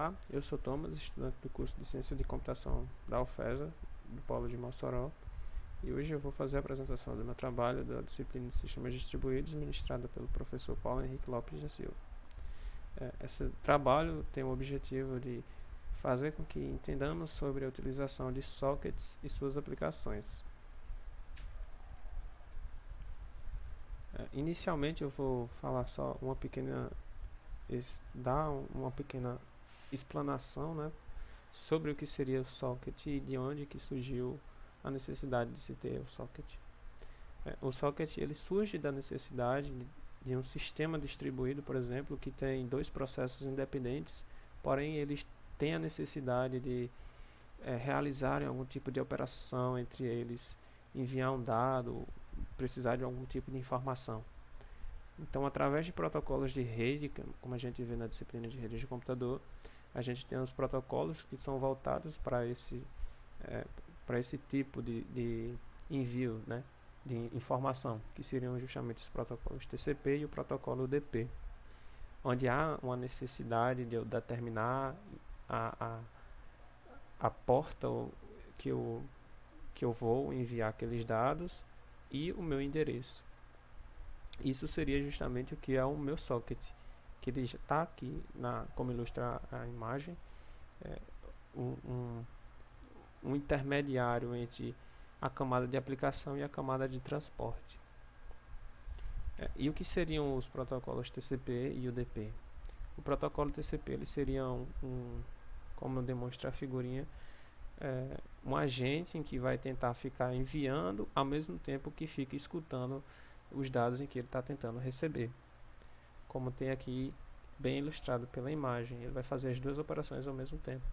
Olá, eu sou Thomas, estudante do curso de Ciência de Computação da UFESA, do Polo de Mossoró, e hoje eu vou fazer a apresentação do meu trabalho da disciplina de Sistemas Distribuídos, ministrada pelo professor Paulo Henrique Lopes da Silva. Esse trabalho tem o objetivo de fazer com que entendamos sobre a utilização de sockets e suas aplicações. Inicialmente eu vou falar só dar uma pequena explanação, né, sobre o que seria o socket e de onde que surgiu a necessidade de se ter o socket. O socket ele surge da necessidade de um sistema distribuído, por exemplo, que tem dois processos independentes, porém eles têm a necessidade de realizarem algum tipo de operação entre eles, enviar um dado, precisar de algum tipo de informação. Então, através de protocolos de rede, como a gente vê na disciplina de redes de computador, a gente tem os protocolos que são voltados para esse tipo de envio, né, de informação, que seriam justamente os protocolos TCP e o protocolo UDP, onde há uma necessidade de eu determinar a porta que eu vou enviar aqueles dados e o meu endereço. Isso seria justamente o que é o meu socket, que ele está aqui, como ilustra a imagem, um intermediário entre a camada de aplicação e a camada de transporte. E o que seriam os protocolos TCP e UDP? O protocolo TCP ele seria como demonstra a figurinha, um agente em que vai tentar ficar enviando ao mesmo tempo que fica escutando os dados em que ele está tentando receber. Como tem aqui bem ilustrado pela imagem, ele vai fazer as duas operações ao mesmo tempo.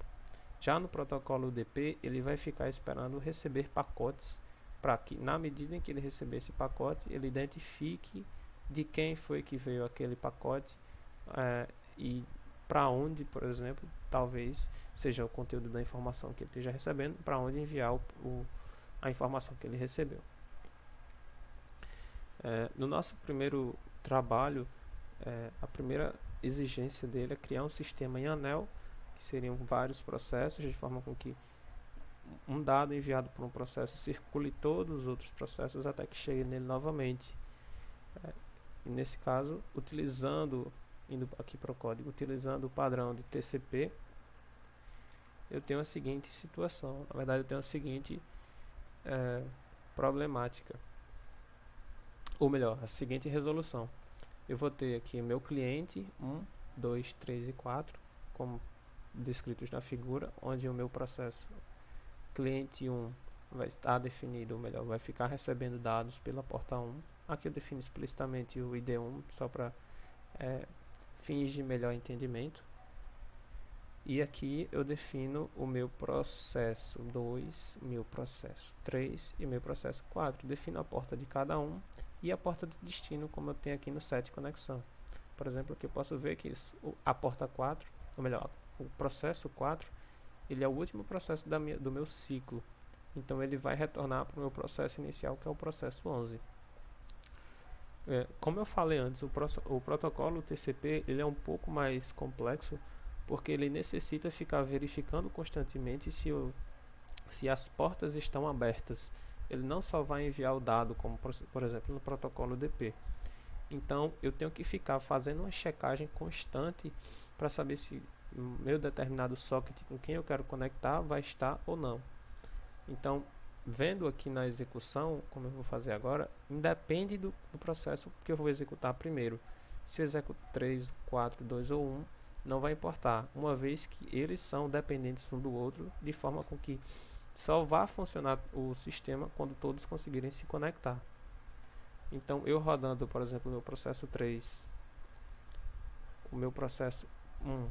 Já no protocolo UDP, ele vai ficar esperando receber pacotes para que, na medida em que ele receber esse pacote, ele identifique de quem foi que veio aquele pacote e para onde, por exemplo, talvez seja o conteúdo da informação que ele esteja recebendo, para onde enviar a informação que ele recebeu. No nosso primeiro trabalho, a primeira exigência dele é criar um sistema em anel, que seriam vários processos, de forma com que um dado enviado por um processo circule todos os outros processos até que chegue nele novamente. E nesse caso, indo aqui para o código, utilizando o padrão de TCP, eu tenho a seguinte situação, na verdade eu tenho a seguinte problemática, ou melhor, a seguinte resolução. Eu vou ter aqui meu cliente 1, 2, 3 e 4, como descritos na figura, onde o meu processo cliente 1 vai estar definido, ou melhor, vai ficar recebendo dados pela porta 1. Aqui eu defino explicitamente o ID1, só para fins de melhor entendimento. E aqui eu defino o meu processo 2, meu processo 3 e meu processo 4. Defino a porta de cada um e a porta de destino, como eu tenho aqui no set conexão. Por exemplo, aqui eu posso ver que a porta 4, ou melhor, o processo 4, ele é o último processo do meu ciclo. Então ele vai retornar para o meu processo inicial, que é o processo 11. Como eu falei antes, o protocolo TCP ele é um pouco mais complexo, porque ele necessita ficar verificando constantemente se as portas estão abertas. Ele não só vai enviar o dado, como por exemplo no protocolo UDP. Então eu tenho que ficar fazendo uma checagem constante para saber se meu determinado socket com quem eu quero conectar vai estar ou não. Então, vendo aqui na execução, como eu vou fazer agora, independe do processo que eu vou executar primeiro. Se eu executo 3, 4, 2 ou 1, não vai importar, uma vez que eles são dependentes um do outro, de forma com que só vai funcionar o sistema quando todos conseguirem se conectar. Então, eu rodando, por exemplo, o meu processo 3, o meu processo 1,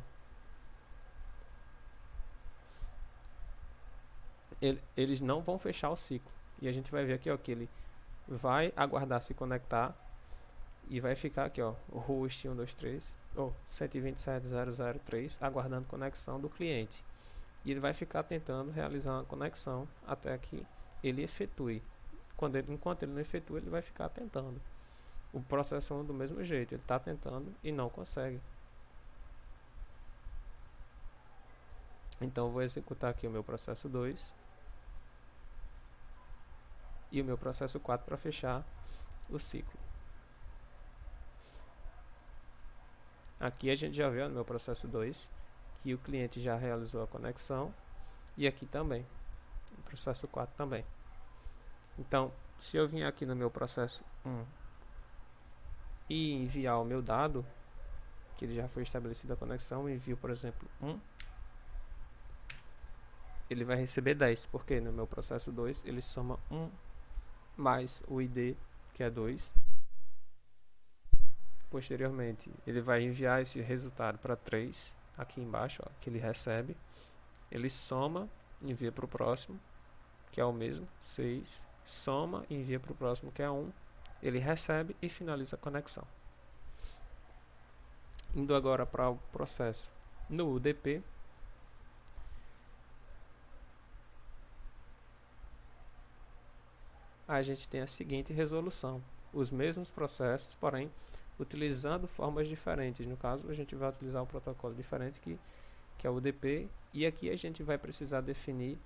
eles não vão fechar o ciclo. E a gente vai ver aqui, ó, que ele vai aguardar se conectar e vai ficar aqui, ó, o host 123 ou 127.0.0.3 aguardando conexão do cliente. E ele vai ficar tentando realizar uma conexão até que ele efetue. Enquanto ele não efetua, ele vai ficar tentando. O processo 1 do mesmo jeito, ele está tentando e não consegue. Então eu vou executar aqui o meu processo 2 e o meu processo 4 para fechar o ciclo. Aqui a gente já vê no meu processo 2 que o cliente já realizou a conexão, e aqui também, no processo 4 também. Então, se eu vim aqui no meu processo 1 e enviar o meu dado, que ele já foi estabelecida a conexão, envio, por exemplo, 1, ele vai receber 10, porque no meu processo 2 ele soma 1 mais o ID, que é 2. Posteriormente, ele vai enviar esse resultado para 3, aqui embaixo, ó, que ele recebe. Ele soma, envia para o próximo, que é o mesmo, 6. Soma, envia para o próximo, que é 1. Ele recebe e finaliza a conexão. Indo agora para o processo no UDP, a gente tem a seguinte resolução: os mesmos processos, porém utilizando formas diferentes. No caso, a gente vai utilizar um protocolo diferente que é o UDP, e aqui a gente vai precisar definir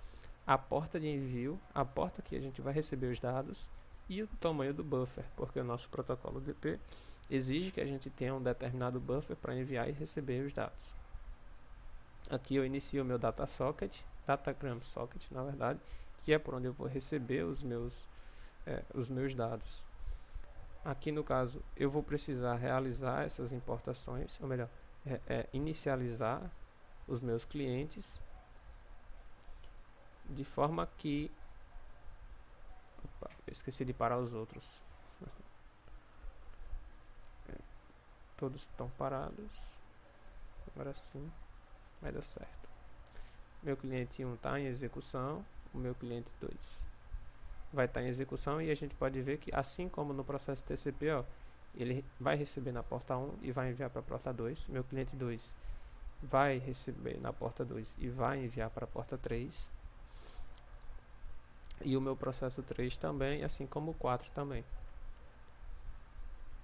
a porta de envio, a porta que a gente vai receber os dados e o tamanho do buffer, porque o nosso protocolo UDP exige que a gente tenha um determinado buffer para enviar e receber os dados. Aqui eu inicio o meu datagram socket, na verdade, que é por onde eu vou receber os meus dados. Aqui no caso eu vou precisar realizar essas importações, ou melhor, inicializar os meus clientes, de forma que... Opa, eu esqueci de parar os outros. Todos estão parados. Agora sim vai dar certo. Meu cliente 1 está em execução, o meu cliente 2 vai estar em execução, e a gente pode ver que, assim como no processo TCP, ó, ele vai receber na porta 1 e vai enviar para a porta 2. Meu cliente 2 vai receber na porta 2 e vai enviar para a porta 3. E o meu processo 3 também, assim como o 4 também.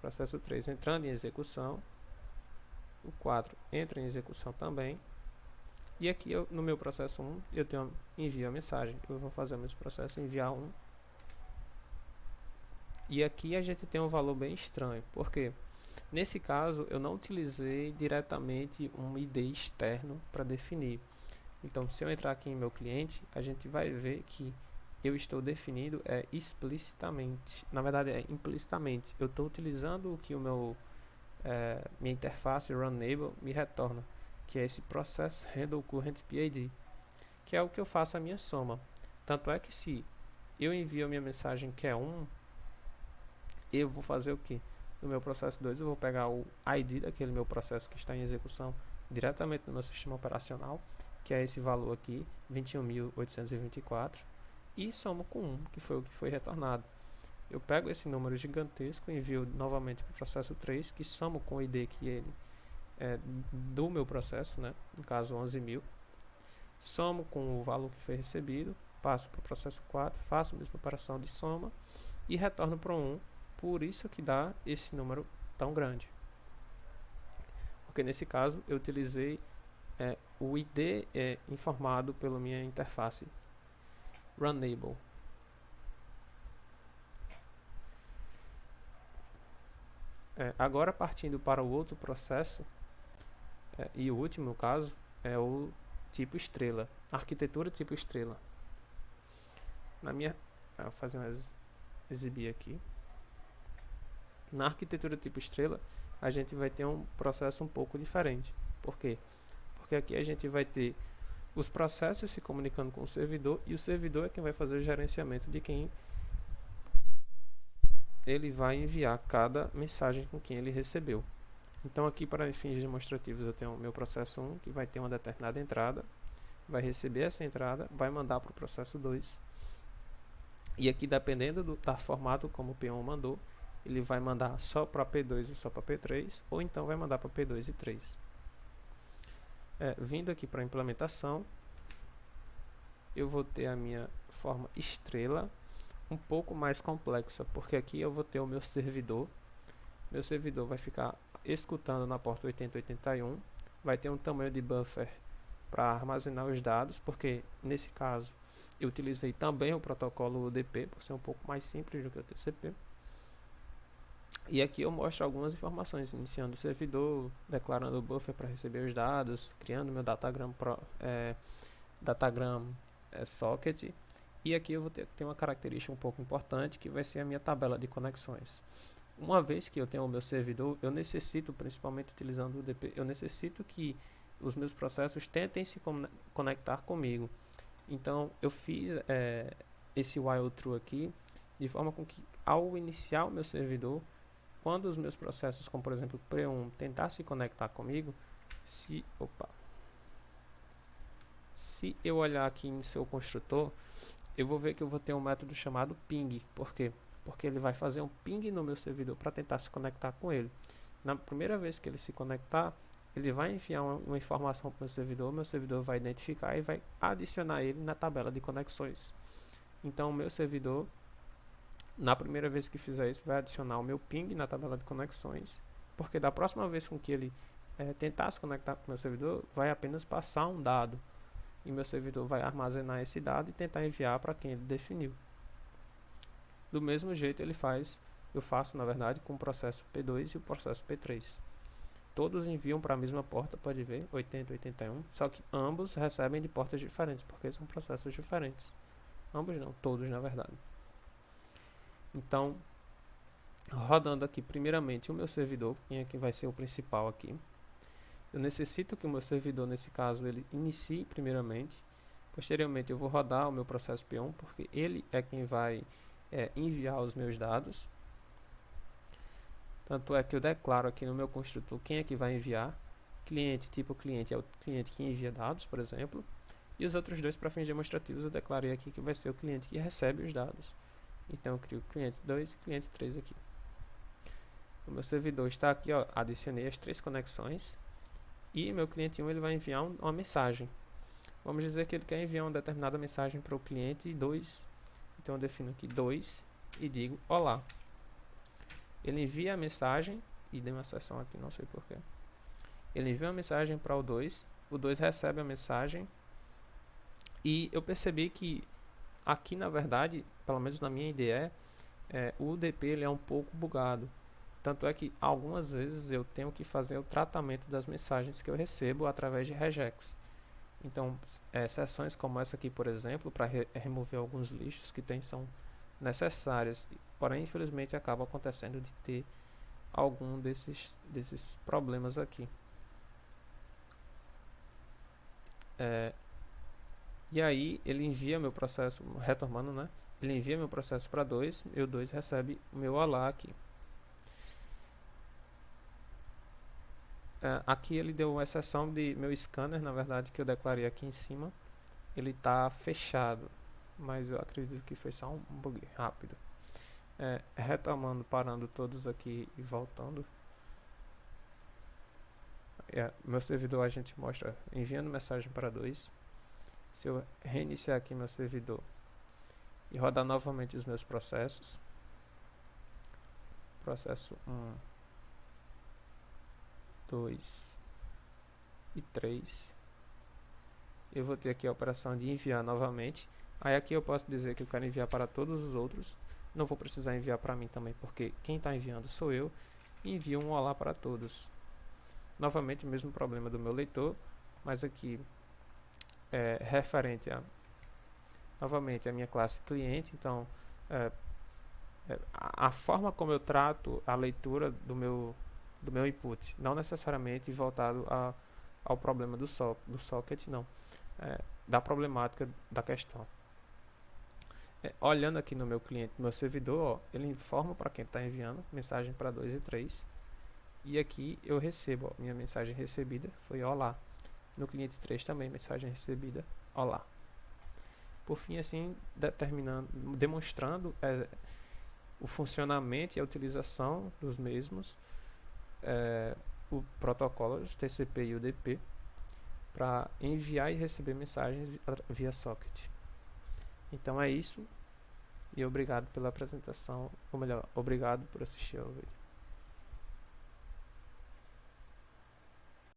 Processo 3 entrando em execução, o 4 entra em execução também. E aqui no meu processo 1 eu tenho envio a mensagem. Eu vou fazer o meu processo enviar 1. E aqui a gente tem um valor bem estranho, porque nesse caso eu não utilizei diretamente um ID externo para definir. Então, se eu entrar aqui em meu cliente, a gente vai ver que eu estou definindo explicitamente, na verdade é implicitamente. Eu estou utilizando o que minha interface runEnable me retorna, que é esse Process Handle Current PID, que é o que eu faço a minha soma. Tanto é que se eu envio a minha mensagem que é 1, eu vou fazer o que? No meu processo 2 eu vou pegar o ID daquele meu processo que está em execução diretamente no meu sistema operacional, que é esse valor aqui, 21.824, e somo com 1, que foi o que foi retornado. Eu pego esse número gigantesco, envio novamente para o processo 3, que somo com o ID que ele é do meu processo, né? No caso 11.000, somo com o valor que foi recebido, passo para o processo 4, faço a mesma operação de soma e retorno para 1. Por isso que dá esse número tão grande, porque nesse caso eu utilizei o ID informado pela minha interface runEnable. Agora, partindo para o outro processo, e o último caso, é o tipo estrela, arquitetura tipo estrela. Vou fazer exibir aqui. Na arquitetura tipo estrela, a gente vai ter um processo um pouco diferente. Por quê? Porque aqui a gente vai ter os processos se comunicando com o servidor, e o servidor é quem vai fazer o gerenciamento de quem ele vai enviar cada mensagem com quem ele recebeu. Então aqui, para fins demonstrativos, eu tenho o meu processo 1, que vai ter uma determinada entrada, vai receber essa entrada, vai mandar para o processo 2, e aqui, dependendo do formato como o P1 mandou, ele vai mandar só para P2 e só para P3, ou então vai mandar para P2 e 3. Vindo aqui para a implementação, eu vou ter a minha forma estrela um pouco mais complexa, porque aqui eu vou ter o meu servidor. Meu servidor vai ficar escutando na porta 8081, vai ter um tamanho de buffer para armazenar os dados, porque nesse caso eu utilizei também o protocolo UDP, por ser um pouco mais simples do que o TCP. E aqui eu mostro algumas informações, iniciando o servidor, declarando o buffer para receber os dados, criando meu datagram socket. E aqui eu vou ter uma característica um pouco importante, que vai ser a minha tabela de conexões. Uma vez que eu tenho o meu servidor, eu necessito, principalmente utilizando o UDP, eu necessito que os meus processos tentem se conectar comigo. Então eu fiz esse while true aqui, de forma com que ao iniciar o meu servidor, quando os meus processos, como por exemplo o P1, tentar se conectar comigo, se eu olhar aqui em seu construtor, eu vou ver que eu vou ter um método chamado ping. Por quê? Porque ele vai fazer um ping no meu servidor para tentar se conectar com ele. Na primeira vez que ele se conectar, ele vai enviar uma informação para o meu servidor vai identificar e vai adicionar ele na tabela de conexões. Então o meu servidor, na primeira vez que fizer isso, vai adicionar o meu ping na tabela de conexões, porque da próxima vez com que ele tentar se conectar com o meu servidor, vai apenas passar um dado, e meu servidor vai armazenar esse dado e tentar enviar para quem ele definiu. Do mesmo jeito eu faço na verdade com o processo P2 e o processo P3. Todos enviam para a mesma porta, pode ver, 80 e 81, só que ambos recebem de portas diferentes, porque são processos diferentes. Ambos não, todos na verdade. Então, rodando aqui primeiramente o meu servidor, quem é que vai ser o principal aqui. Eu necessito que o meu servidor, nesse caso, ele inicie primeiramente. Posteriormente eu vou rodar o meu processo P1, porque ele é quem vai enviar os meus dados. Tanto é que eu declaro aqui no meu construtor quem é que vai enviar. Cliente, tipo cliente, é o cliente que envia dados, por exemplo. E os outros dois, para fins demonstrativos, eu declarei aqui que vai ser o cliente que recebe os dados. Então eu crio cliente 2 e cliente 3 aqui. O meu servidor está aqui, ó, adicionei as 3 conexões. E meu cliente 1 ele vai enviar uma mensagem. Vamos dizer que ele quer enviar uma determinada mensagem para o cliente 2. Então eu defino aqui 2 e digo olá. Ele envia a mensagem, e dei uma exceção aqui, não sei porquê. Ele envia uma mensagem para o 2 recebe a mensagem, e eu percebi que aqui na verdade, pelo menos na minha IDE, o UDP ele é um pouco bugado. Tanto é que algumas vezes eu tenho que fazer o tratamento das mensagens que eu recebo através de regex. Então, sessões como essa aqui, por exemplo, para remover alguns lixos que são necessárias, porém infelizmente acaba acontecendo de ter algum desses problemas aqui. E aí ele envia meu processo, retomando, né? Ele envia meu processo para 2, e o 2 recebe o meu olá aqui. Aqui ele deu uma exceção de meu scanner, na verdade, que eu declarei aqui em cima. Ele está fechado, mas eu acredito que foi só um bug rápido. Retomando, parando todos aqui e voltando. Meu servidor a gente mostra enviando mensagem para 2. Se eu reiniciar aqui meu servidor e rodar novamente os meus processos, processo 1, 2 e 3, eu vou ter aqui a operação de enviar novamente. Aí aqui eu posso dizer que eu quero enviar para todos os outros. Não vou precisar enviar para mim também, porque quem está enviando sou eu. E envio um olá para todos. Novamente o mesmo problema do meu leitor, mas aqui referente novamente a minha classe cliente. Então a forma como eu trato a leitura do meu input, não necessariamente voltado ao problema do socket, não, da problemática da questão. Olhando aqui no meu cliente, no meu servidor, ele informa para quem está enviando mensagem para 2 e 3, e aqui eu recebo, minha mensagem recebida foi olá. No cliente 3 também, mensagem recebida, olá. Por fim, assim, demonstrando o funcionamento e a utilização dos mesmos, o protocolo TCP e UDP, para enviar e receber mensagens via socket. Então é isso, e obrigado pela apresentação, ou melhor, obrigado por assistir ao vídeo.